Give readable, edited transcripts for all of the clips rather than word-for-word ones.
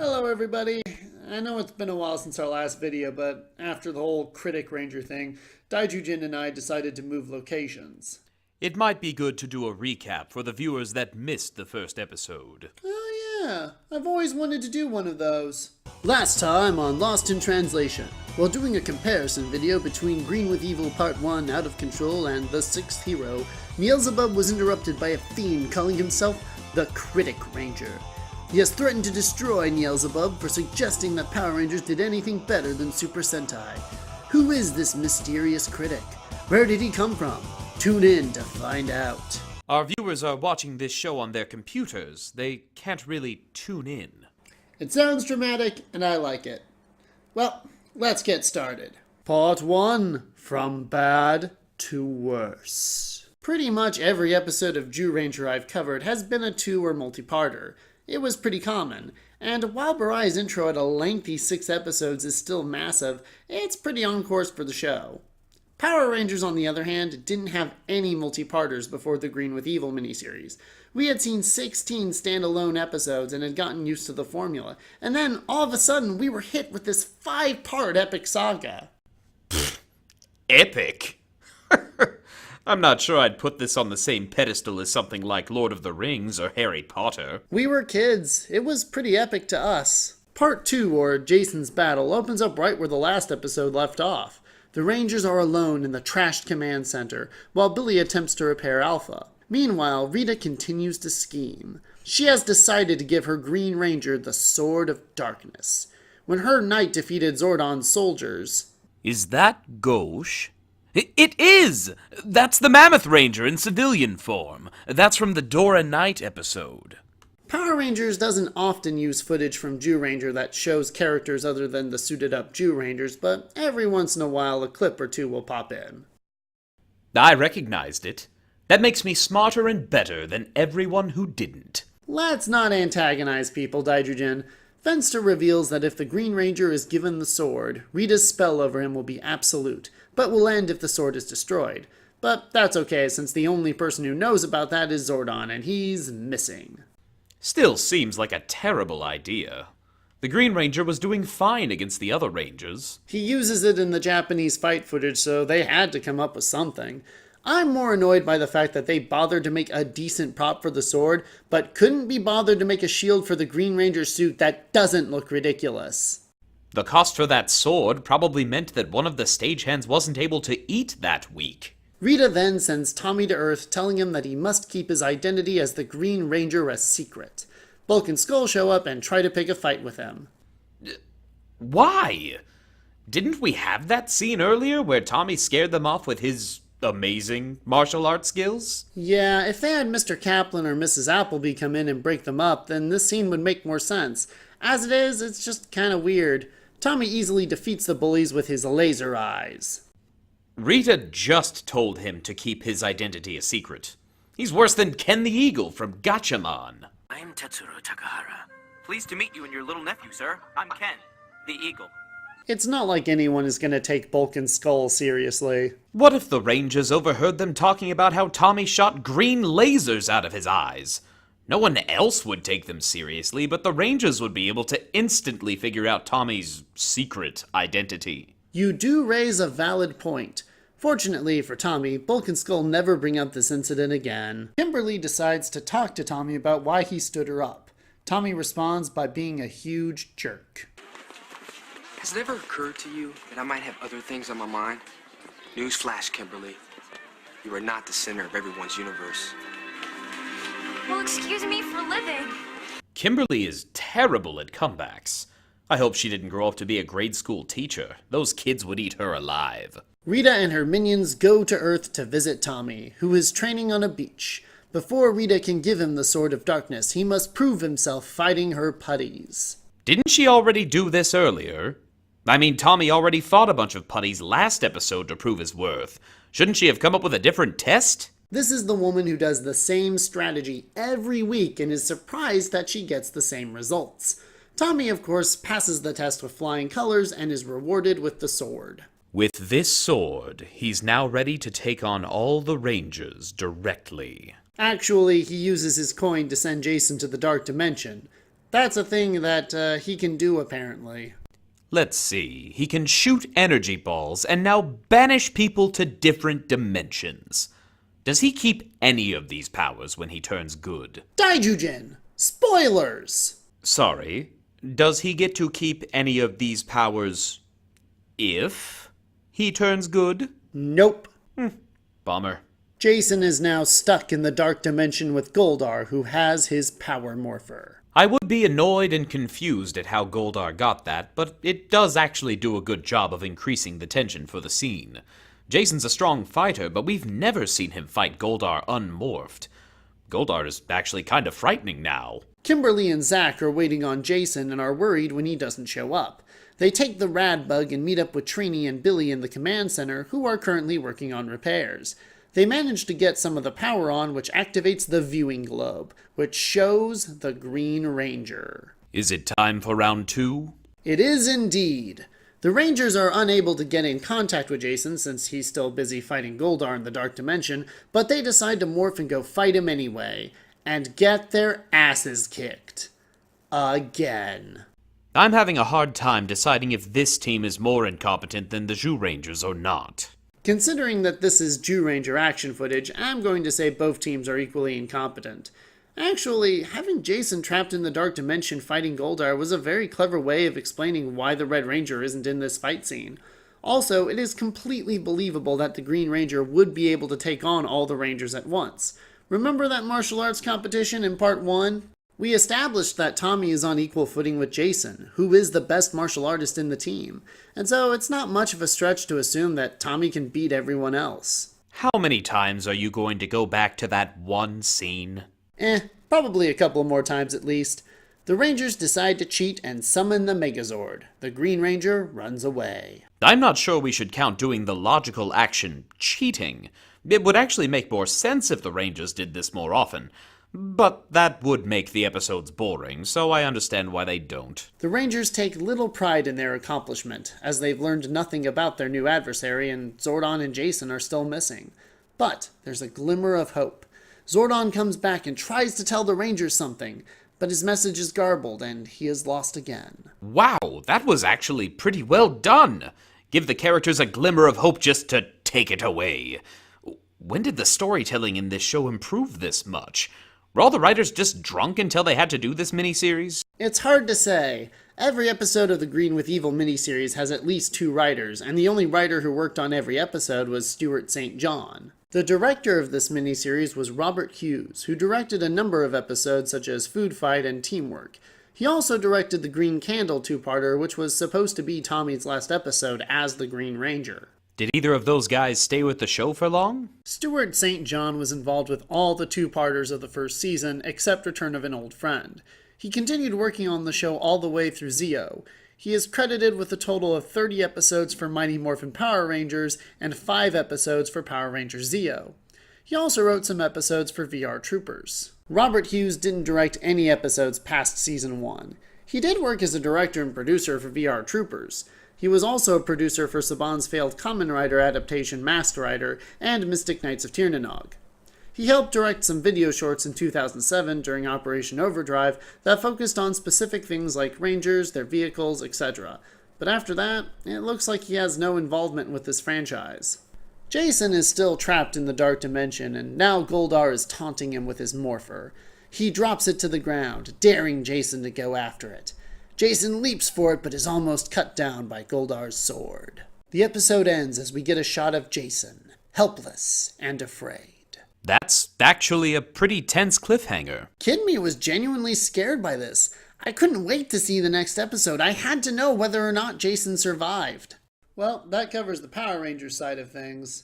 Hello everybody. I know it's been a while since our last video, but after the whole Critic Ranger thing, Daizyujin and I decided to move locations. It might be good to do a recap for the viewers that missed the first episode. Oh yeah, I've always wanted to do one of those. Last time on Lost in Translation, while doing a comparison video between Green with Evil Part 1 Out of Control and The Sixth Hero, Beelzebub was interrupted by a fiend calling himself the Critic Ranger. He has threatened to destroy Beelzebub for suggesting that Power Rangers did anything better than Super Sentai. Who is this mysterious critic? Where did he come from? Tune in to find out. Our viewers are watching this show on their computers. They can't really tune in. It sounds dramatic, and I like it. Well, let's get started. Part 1. From Bad to Worse. Pretty much every episode of Zyuranger I've covered has been a 2 or multi-parter. It was pretty common, and while Barai's intro at a lengthy 6 episodes is still massive, it's pretty on course for the show. Power Rangers, on the other hand, didn't have any multi-parters before the Green with Evil miniseries. We had seen 16 standalone episodes and had gotten used to the formula, and then all of a sudden we were hit with this 5-part epic saga. Epic? I'm not sure I'd put this on the same pedestal as something like Lord of the Rings or Harry Potter. We were kids. It was pretty epic to us. Part 2, or Jason's Battle, opens up right where the last episode left off. The Rangers are alone in the trashed command center, while Billy attempts to repair Alpha. Meanwhile, Rita continues to scheme. She has decided to give her Green Ranger the Sword of Darkness. When her knight defeated Zordon's soldiers... Is that Gauche? It is! That's the Mammoth Ranger in civilian form. That's from the Dora Knight episode. Power Rangers doesn't often use footage from Zyuranger that shows characters other than the suited-up Zyurangers, but every once in a while a clip or two will pop in. I recognized it. That makes me smarter and better than everyone who didn't. Let's not antagonize people, Daizyujin. Fenster reveals that if the Green Ranger is given the sword, Rita's spell over him will be absolute, but will end if the sword is destroyed. But that's okay, since the only person who knows about that is Zordon, and he's missing. Still seems like a terrible idea. The Green Ranger was doing fine against the other Rangers. He uses it in the Japanese fight footage, so they had to come up with something. I'm more annoyed by the fact that they bothered to make a decent prop for the sword, but couldn't be bothered to make a shield for the Green Ranger suit that doesn't look ridiculous. The cost for that sword probably meant that one of the stagehands wasn't able to eat that week. Rita then sends Tommy to Earth, telling him that he must keep his identity as the Green Ranger a secret. Bulk and Skull show up and try to pick a fight with him. Why? Didn't we have that scene earlier where Tommy scared them off with his amazing martial arts skills? Yeah, if they had Mr. Kaplan or Mrs. Appleby come in and break them up, then this scene would make more sense. As it is, it's just kinda weird. Tommy easily defeats the bullies with his laser eyes. Rita just told him to keep his identity a secret. He's worse than Ken the Eagle from Gatchaman. I'm Tetsuro Takahara. Pleased to meet you and your little nephew, sir. I'm Ken, the Eagle. It's not like anyone is gonna take Bulk and Skull seriously. What if the Rangers overheard them talking about how Tommy shot green lasers out of his eyes? No one else would take them seriously, but the Rangers would be able to instantly figure out Tommy's secret identity. You do raise a valid point. Fortunately for Tommy, Bulk and Skull never bring up this incident again. Kimberly decides to talk to Tommy about why he stood her up. Tommy responds by being a huge jerk. Has it ever occurred to you that I might have other things on my mind? Newsflash, Kimberly. You are not the center of everyone's universe. Well, excuse me for living. Kimberly is terrible at comebacks. I hope she didn't grow up to be a grade school teacher. Those kids would eat her alive. Rita and her minions go to Earth to visit Tommy, who is training on a beach. Before Rita can give him the Sword of Darkness, he must prove himself fighting her putties. Didn't she already do this earlier? I mean, Tommy already fought a bunch of putties last episode to prove his worth. Shouldn't she have come up with a different test? This is the woman who does the same strategy every week and is surprised that she gets the same results. Tommy, of course, passes the test with flying colors and is rewarded with the sword. With this sword, he's now ready to take on all the Rangers directly. Actually, he uses his coin to send Jason to the Dark Dimension. That's a thing that he can do, apparently. Let's see. He can shoot energy balls and now banish people to different dimensions. Does he keep any of these powers when he turns good? Daizyujin! Spoilers! Sorry, does he get to keep any of these powers if he turns good? Nope. Bummer. Jason is now stuck in the dark dimension with Goldar, who has his power morpher. I would be annoyed and confused at how Goldar got that, but it does actually do a good job of increasing the tension for the scene. Jason's a strong fighter, but we've never seen him fight Goldar unmorphed. Goldar is actually kind of frightening now. Kimberly and Zack are waiting on Jason and are worried when he doesn't show up. They take the rad bug and meet up with Trini and Billy in the command center, who are currently working on repairs. They manage to get some of the power on, which activates the viewing globe, which shows the Green Ranger. Is it time for round 2? It is indeed. The Rangers are unable to get in contact with Jason since he's still busy fighting Goldar in the Dark Dimension, but they decide to morph and go fight him anyway, and get their asses kicked. Again. I'm having a hard time deciding if this team is more incompetent than the Zyurangers or not. Considering that this is Zyuranger action footage, I'm going to say both teams are equally incompetent. Actually, having Jason trapped in the Dark Dimension fighting Goldar was a very clever way of explaining why the Red Ranger isn't in this fight scene. Also, it is completely believable that the Green Ranger would be able to take on all the Rangers at once. Remember that martial arts competition in Part 1? We established that Tommy is on equal footing with Jason, who is the best martial artist in the team, and so it's not much of a stretch to assume that Tommy can beat everyone else. How many times are you going to go back to that one scene? Probably a couple more times at least. The Rangers decide to cheat and summon the Megazord. The Green Ranger runs away. I'm not sure we should count doing the logical action cheating. It would actually make more sense if the Rangers did this more often. But that would make the episodes boring, so I understand why they don't. The Rangers take little pride in their accomplishment, as they've learned nothing about their new adversary and Zordon and Jason are still missing. But there's a glimmer of hope. Zordon comes back and tries to tell the Rangers something, but his message is garbled and he is lost again. Wow, that was actually pretty well done! Give the characters a glimmer of hope just to take it away. When did the storytelling in this show improve this much? Were all the writers just drunk until they had to do this miniseries? It's hard to say. Every episode of the Green with Evil miniseries has at least 2 writers, and the only writer who worked on every episode was Stuart St. John. The director of this miniseries was Robert Hughes, who directed a number of episodes such as Food Fight and Teamwork. He also directed the Green Candle 2-parter, which was supposed to be Tommy's last episode as the Green Ranger. Did either of those guys stay with the show for long? Stuart St. John was involved with all the 2-parters of the first season, except Return of an Old Friend. He continued working on the show all the way through Zeo. He is credited with a total of 30 episodes for Mighty Morphin Power Rangers and 5 episodes for Power Rangers Zeo. He also wrote some episodes for VR Troopers. Robert Hughes didn't direct any episodes past Season 1. He did work as a director and producer for VR Troopers. He was also a producer for Saban's failed Kamen Rider adaptation Masked Rider and Mystic Knights of Tirnanog. He helped direct some video shorts in 2007 during Operation Overdrive that focused on specific things like Rangers, their vehicles, etc. But after that, it looks like he has no involvement with this franchise. Jason is still trapped in the Dark Dimension, and now Goldar is taunting him with his morpher. He drops it to the ground, daring Jason to go after it. Jason leaps for it, but is almost cut down by Goldar's sword. The episode ends as we get a shot of Jason, helpless and afraid. That's actually a pretty tense cliffhanger. Kidme was genuinely scared by this. I couldn't wait to see the next episode. I had to know whether or not Jason survived. Well, that covers the Power Rangers side of things.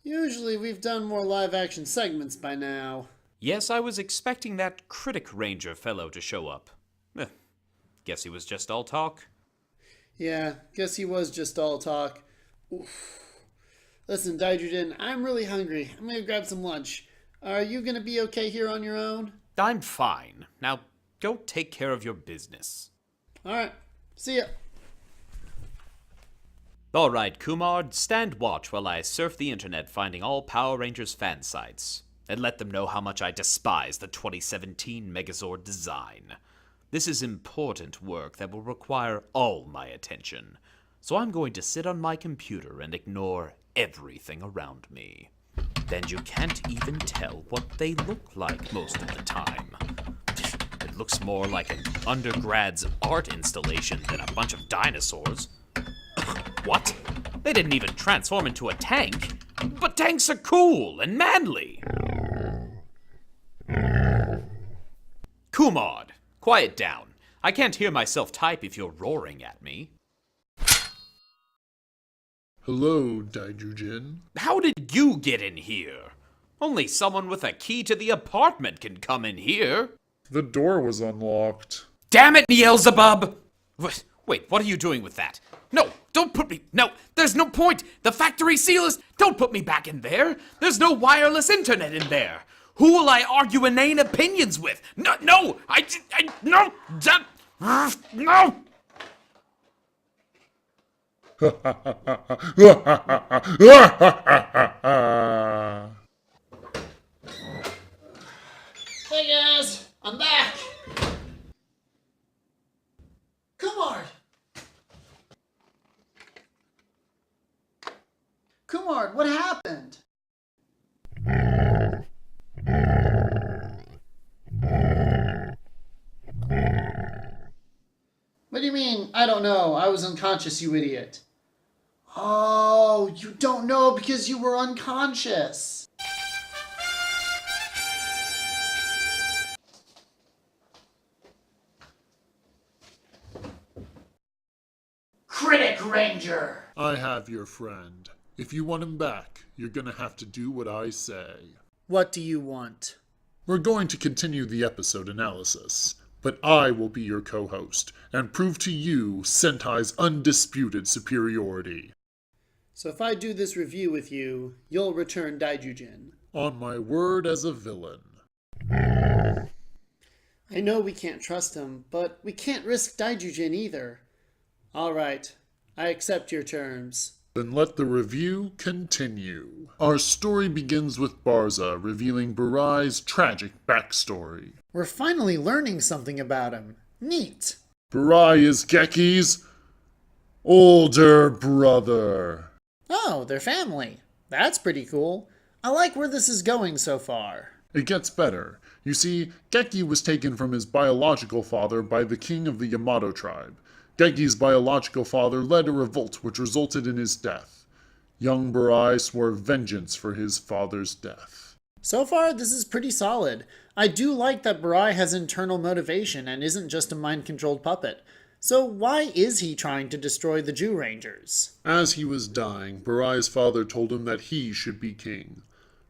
Usually we've done more live-action segments by now. Yes, I was expecting that Critic Ranger fellow to show up. Guess he was just all talk. Yeah, guess he was just all talk. Oof. Listen, Daizyujin, I'm really hungry. I'm gonna grab some lunch. Are you gonna be okay here on your own? I'm fine. Now, go take care of your business. Alright, see ya. Alright, Kumar, stand watch while I surf the internet finding all Power Rangers fan sites. and let them know how much I despise the 2017 Megazord design. This is important work that will require all my attention, so I'm going to sit on my computer and ignore everything around me. Then you can't even tell what they look like most of the time. It looks more like an undergrad's art installation than a bunch of dinosaurs. What? They didn't even transform into a tank. But tanks are cool and manly. Kumard, quiet down. I can't hear myself type if you're roaring at me. Hello, Daizyujin. How did you get in here? Only someone with a key to the apartment can come in here. The door was unlocked. Damn it, Beelzebub! Wait, what are you doing with that? No, don't put me... No, there's no point! The factory seal is... Don't put me back in there! There's no wireless internet in there! Who will I argue inane opinions with? No! No! Hey guys, I'm back! Kumard! Kumard, what happened? What do you mean, I don't know? I was unconscious, you idiot. Oh, you don't know because you were unconscious. Critic Ranger! I have your friend. If you want him back, you're gonna have to do what I say. What do you want? We're going to continue the episode analysis, but I will be your co-host and prove to you Sentai's undisputed superiority. So if I do this review with you, you'll return Daizyujin. On my word as a villain. I know we can't trust him, but we can't risk Daizyujin either. All right, I accept your terms. Then let the review continue. Our story begins with Barza revealing Barai's tragic backstory. We're finally learning something about him. Neat. Barai is Geki's older brother. Oh, they're family. That's pretty cool. I like where this is going so far. It gets better. You see, Geki was taken from his biological father by the king of the Yamato tribe. Geki's biological father led a revolt which resulted in his death. Young Barai swore vengeance for his father's death. So far, this is pretty solid. I do like that Barai has internal motivation and isn't just a mind-controlled puppet. So why is he trying to destroy the Zyurangers? As he was dying, Barai's father told him that he should be king.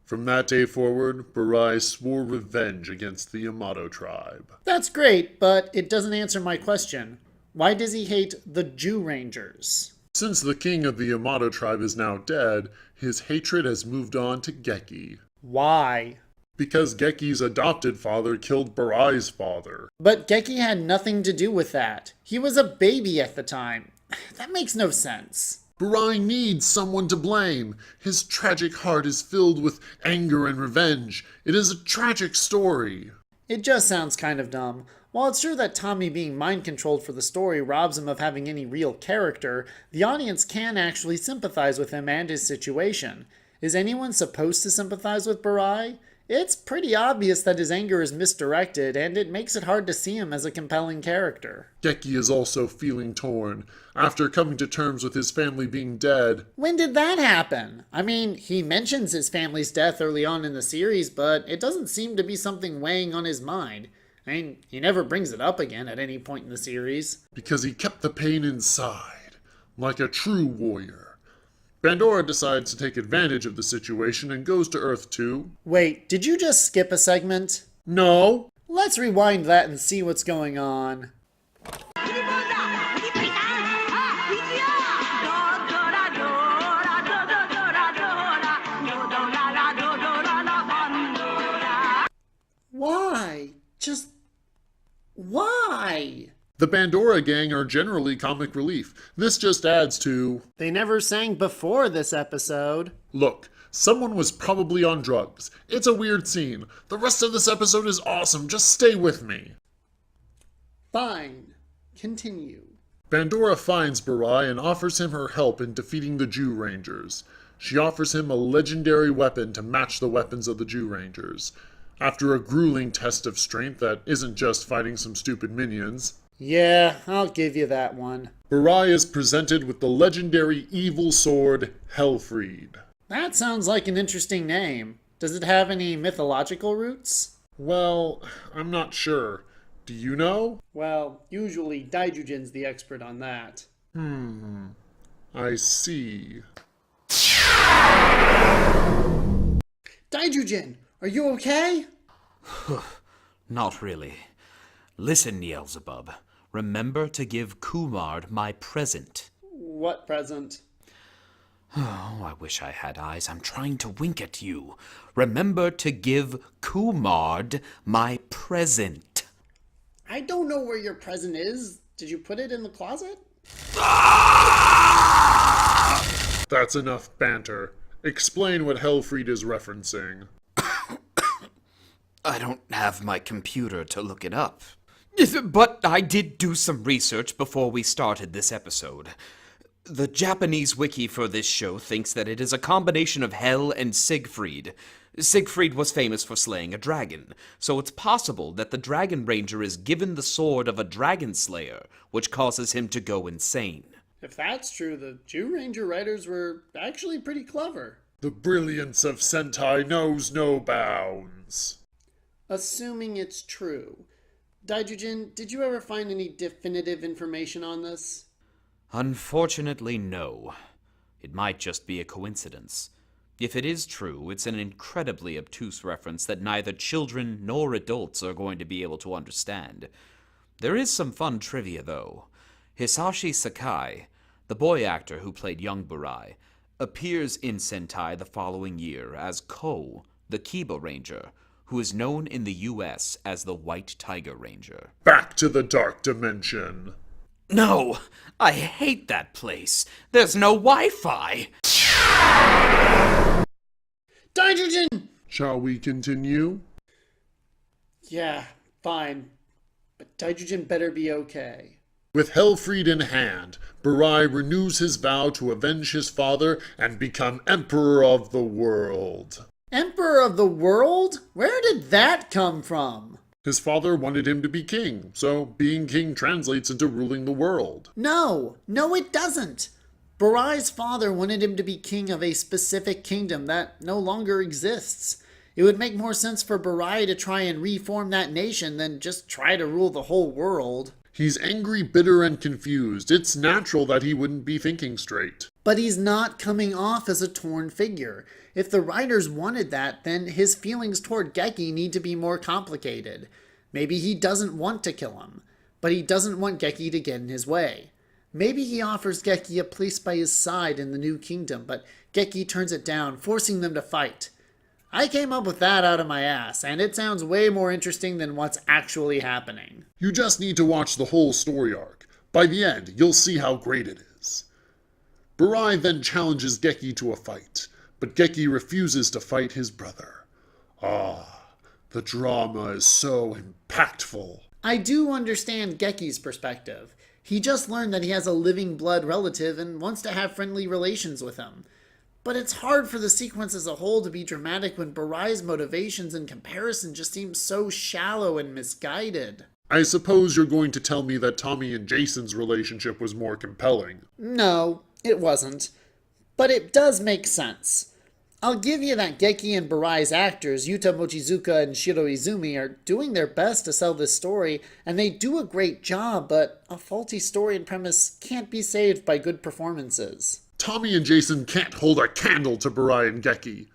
From that day forward, Barai swore revenge against the Yamato tribe. That's great, but it doesn't answer my question. Why does he hate the Zyurangers? Since the king of the Yamato tribe is now dead, his hatred has moved on to Geki. Why? Because Geki's adopted father killed Barai's father. But Geki had nothing to do with that. He was a baby at the time. That makes no sense. Barai needs someone to blame. His tragic heart is filled with anger and revenge. It is a tragic story. It just sounds kind of dumb. While it's true that Tommy being mind-controlled for the story robs him of having any real character, the audience can actually sympathize with him and his situation. Is anyone supposed to sympathize with Barai? It's pretty obvious that his anger is misdirected, and it makes it hard to see him as a compelling character. Geki is also feeling torn. After coming to terms with his family being dead... When did that happen? I mean, he mentions his family's death early on in the series, but it doesn't seem to be something weighing on his mind. I mean, he never brings it up again at any point in the series. Because he kept the pain inside, like a true warrior. Pandora decides to take advantage of the situation and goes to Earth 2. Wait, did you just skip a segment? No. Let's rewind that and see what's going on. Why? Just... why? The Pandora gang are generally comic relief. This just adds to... They never sang before this episode. Look, Someone was probably on drugs. It's a weird scene. The rest of this episode is awesome. Just stay with me. Fine. Continue. Bandora finds Barai and offers him her help in defeating the Zyurangers. She offers him a legendary weapon to match the weapons of the Zyurangers. After a grueling test of strength that isn't just fighting some stupid minions, Yeah, I'll give you that one. Barai is presented with the legendary evil sword, Helfried. That sounds like an interesting name. Does it have any mythological roots? Well, I'm not sure. Do you know? Well, usually Daizyujin's the expert on that. I see. Daizyujin, are you okay? Not really. Listen, Beelzebub. Remember to give Kumar my present. What present? Oh, I wish I had eyes. I'm trying to wink at you. Remember to give Kumar my present. I don't know where your present is. Did you put it in the closet? That's enough banter. Explain what Helfried is referencing. I don't have my computer to look it up. But I did do some research before we started this episode. The Japanese wiki for this show thinks that it is a combination of Hel and Siegfried. Siegfried was famous for slaying a dragon, so it's possible that the Dragon Ranger is given the sword of a dragon slayer, which causes him to go insane. If that's true, the Zyuranger writers were actually pretty clever. The brilliance of Sentai knows no bounds. Assuming it's true. Daizyujin, did you ever find any definitive information on this? Unfortunately, no. It might just be a coincidence. If it is true, it's an incredibly obtuse reference that neither children nor adults are going to be able to understand. There is some fun trivia, though. Hisashi Sakai, the boy actor who played young Burai, appears in Sentai the following year as Ko, the Kiba Ranger, who is known in the US as the White Tiger Ranger. Back to the dark dimension. No! I hate that place! There's no Wi-Fi! Daizyujin! Shall we continue? Yeah, fine. But Daizyujin better be okay. With Helfried in hand, Burai renews his vow to avenge his father and become Emperor of the World. Emperor of the world? Where did that come from? His father wanted him to be king, so being king translates into ruling the world. No, it doesn't. Burai's father wanted him to be king of a specific kingdom that no longer exists. It would make more sense for Burai to try and reform that nation than just try to rule the whole world. He's angry, bitter, and confused. It's natural that he wouldn't be thinking straight. But he's not coming off as a torn figure. If the writers wanted that, then his feelings toward Geki need to be more complicated. Maybe he doesn't want to kill him, but he doesn't want Geki to get in his way. Maybe he offers Geki a place by his side in the new kingdom, but Geki turns it down, forcing them to fight. I came up with that out of my ass, and it sounds way more interesting than what's actually happening. You just need to watch the whole story arc. By the end, you'll see how great it is. Burai then challenges Geki to a fight, but Geki refuses to fight his brother. The drama is so impactful. I do understand Geki's perspective. He just learned that he has a living blood relative and wants to have friendly relations with him. But it's hard for the sequence as a whole to be dramatic when Burai's motivations in comparison just seem so shallow and misguided. I suppose you're going to tell me that Tommy and Jason's relationship was more compelling. No, it wasn't. But it does make sense. I'll give you that Geki and Burai's actors, Yuta Mochizuka and Shiro Izumi, are doing their best to sell this story, and they do a great job, but a faulty story and premise can't be saved by good performances. Tommy and Jason can't hold a candle to Burai and Geki.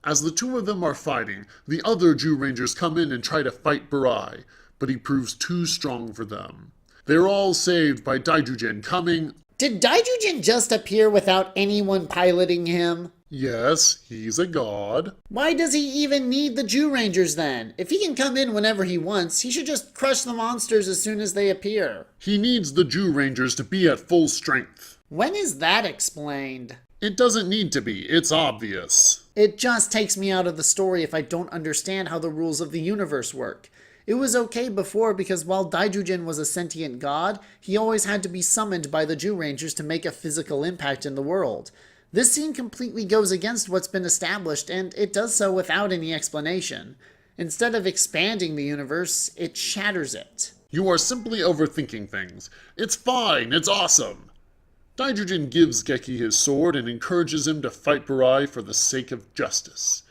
As the two of them are fighting, the other Zyurangers come in and try to fight Burai, but he proves too strong for them. They're all saved by Daizyujin coming. Did Daizyujin just appear without anyone piloting him? Yes, he's a god. Why does he even need the Zyurangers then? If he can come in whenever he wants, he should just crush the monsters as soon as they appear. He needs the Zyurangers to be at full strength. When is that explained? It doesn't need to be, it's obvious. It just takes me out of the story if I don't understand how the rules of the universe work. It was okay before because while Daizyujin was a sentient god, he always had to be summoned by the Zyurangers to make a physical impact in the world. This scene completely goes against what's been established, and it does so without any explanation. Instead of expanding the universe, it shatters it. You are simply overthinking things. It's fine, it's awesome. Daizyujin gives Geki his sword and encourages him to fight Burai for the sake of justice.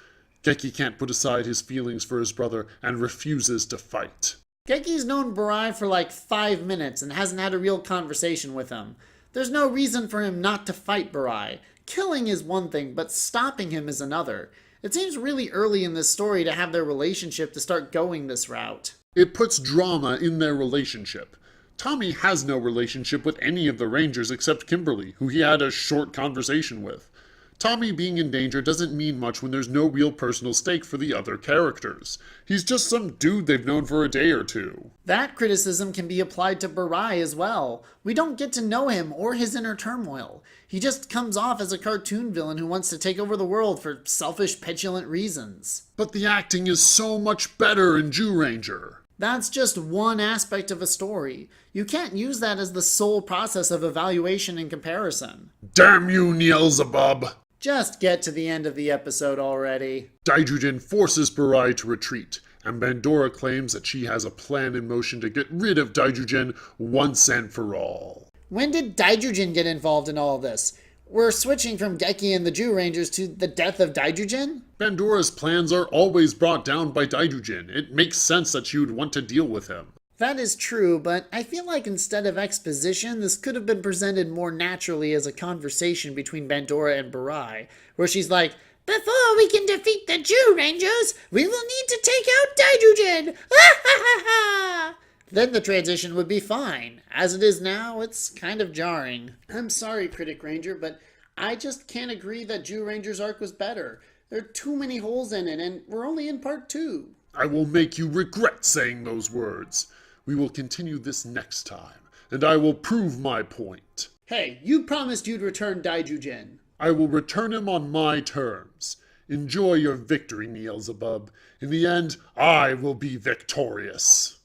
Geki can't put aside his feelings for his brother and refuses to fight. Geki's known Burai for like 5 minutes and hasn't had a real conversation with him. There's no reason for him not to fight Burai. Killing is one thing, but stopping him is another. It seems really early in this story to have their relationship to start going this route. It puts drama in their relationship. Tommy has no relationship with any of the Rangers except Kimberly, who he had a short conversation with. Tommy being in danger doesn't mean much when there's no real personal stake for the other characters. He's just some dude they've known for a day or two. That criticism can be applied to Burai as well. We don't get to know him or his inner turmoil. He just comes off as a cartoon villain who wants to take over the world for selfish, petulant reasons. But the acting is so much better in Zyuranger. That's just one aspect of a story. You can't use that as the sole process of evaluation and comparison. Damn you, Beelzebub! Just get to the end of the episode already. Daizyujin forces Burai to retreat, and Bandora claims that she has a plan in motion to get rid of Daizyujin once and for all. When did Daizyujin get involved in all this? We're switching from Geki and the Zyurangers to the death of Daizyujin? Bandora's plans are always brought down by Daizyujin. It makes sense that she would want to deal with him. That is true, but I feel like instead of exposition, this could have been presented more naturally as a conversation between Bandora and Burai, where she's like, "Before we can defeat the Zyurangers, we will need to take out Daizyujin! Ha ha ha ha!" Then the transition would be fine. As it is now, it's kind of jarring. I'm sorry, Critic Ranger, but I just can't agree that Zyuranger's arc was better. There are too many holes in it, and we're only in part 2. I will make you regret saying those words. We will continue this next time, and I will prove my point. Hey, you promised you'd return Daizyujin. I will return him on my terms. Enjoy your victory, Beelzebub. In the end, I will be victorious.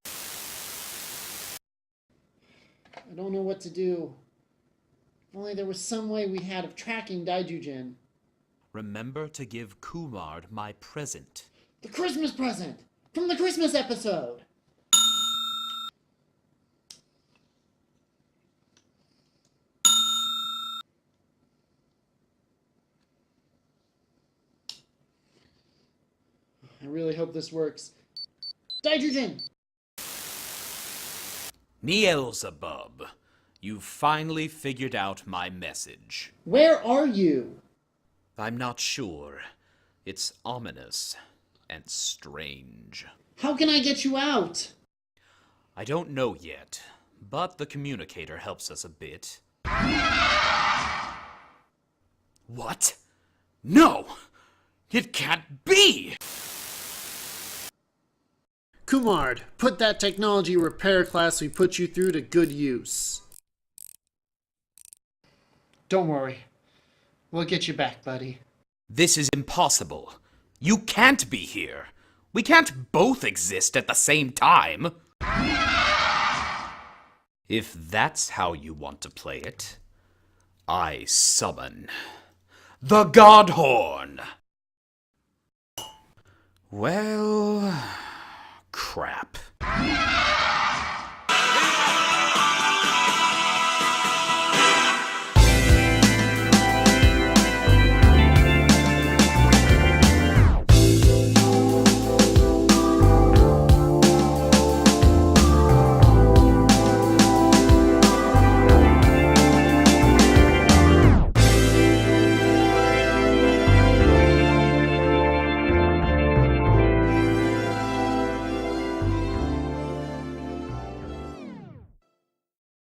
I don't know what to do. If only there was some way we had of tracking Daizyujin. Remember to give Kumar my present. The Christmas present! From the Christmas episode! I really hope this works. Daizyujin! Beelzebub, you've finally figured out my message. Where are you? I'm not sure. It's ominous and strange. How can I get you out? I don't know yet, but the communicator helps us a bit. What? No! It can't be! Kumar, put that technology repair class we put you through to good use. Don't worry. We'll get you back, buddy. This is impossible. You can't be here. We can't both exist at the same time. If that's how you want to play it, I summon the God Horn. Well,